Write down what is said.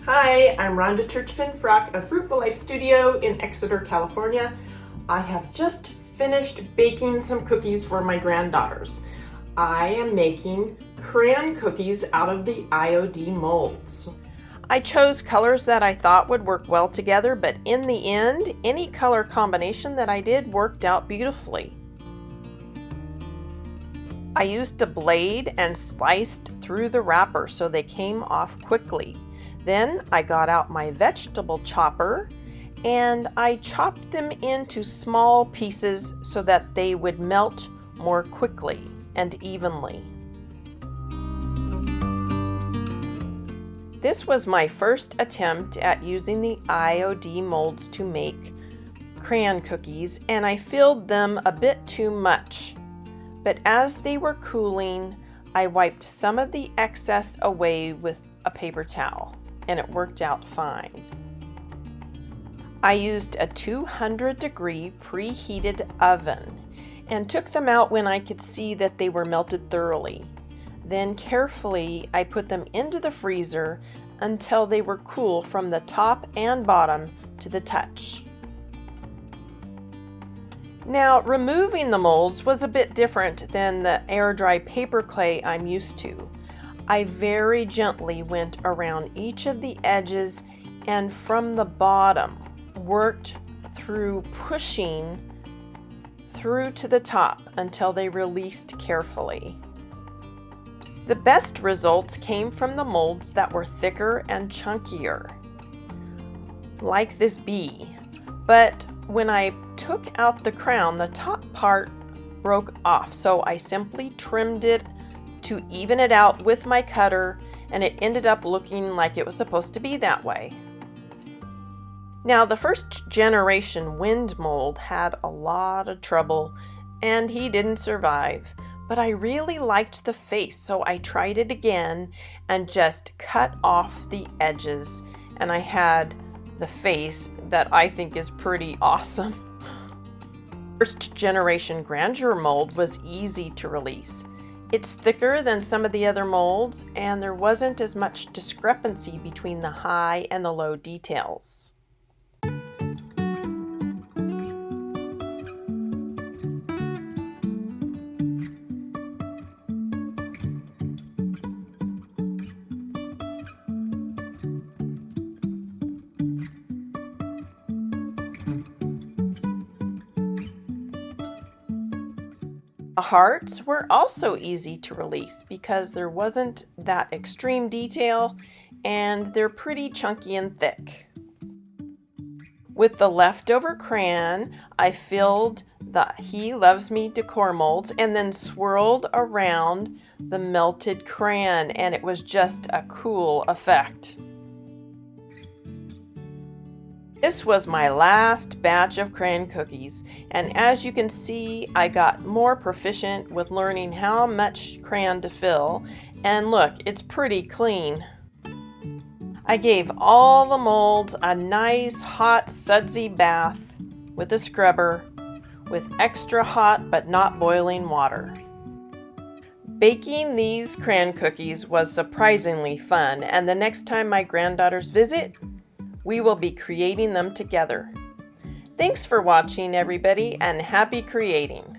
Hi, I'm Rhonda Church-Finfrock of Fruitful Life Studio in Exeter, California. I have just finished baking some cookies for my granddaughters. I am making crayon cookies out of the IOD molds. I chose colors that I thought would work well together, but in the end, any color combination that I did worked out beautifully. I used a blade and sliced through the wrapper so they came off quickly. Then I got out my vegetable chopper and I chopped them into small pieces so that they would melt more quickly and evenly. This was my first attempt at using the IOD molds to make crayon cookies, and I filled them a bit too much. But as they were cooling, I wiped some of the excess away with a paper towel, and it worked out fine. I used a 200-degree preheated oven and took them out when I could see that they were melted thoroughly. Then carefully, I put them into the freezer until they were cool from the top and bottom to the touch. Now, removing the molds was a bit different than the air dry paper clay I'm used to. I very gently went around each of the edges and from the bottom worked through pushing through to the top until they released carefully. The best results came from the molds that were thicker and chunkier, like this bee. But when I took out the crown, the top part broke off, so I simply trimmed it to even it out with my cutter, and it ended up looking like it was supposed to be that way. Now, the first generation wind mold had a lot of trouble, and he didn't survive. But I really liked the face, so I tried it again and just cut off the edges, and I had the face that I think is pretty awesome. First generation Grandeur mold was easy to release. It's thicker than some of the other molds, and there wasn't as much discrepancy between the high and the low details. The hearts were also easy to release because there wasn't that extreme detail and they're pretty chunky and thick. With the leftover crayon, I filled the He Loves Me decor molds and then swirled around the melted crayon, and it was just a cool effect. This was my last batch of crayon cookies, and as you can see, I got more proficient with learning how much crayon to fill, and look, it's pretty clean. I gave all the molds a nice hot sudsy bath with a scrubber with extra hot but not boiling water. Baking these crayon cookies was surprisingly fun, and the next time my granddaughters visit, we will be creating them together. Thanks for watching, everybody, and happy creating!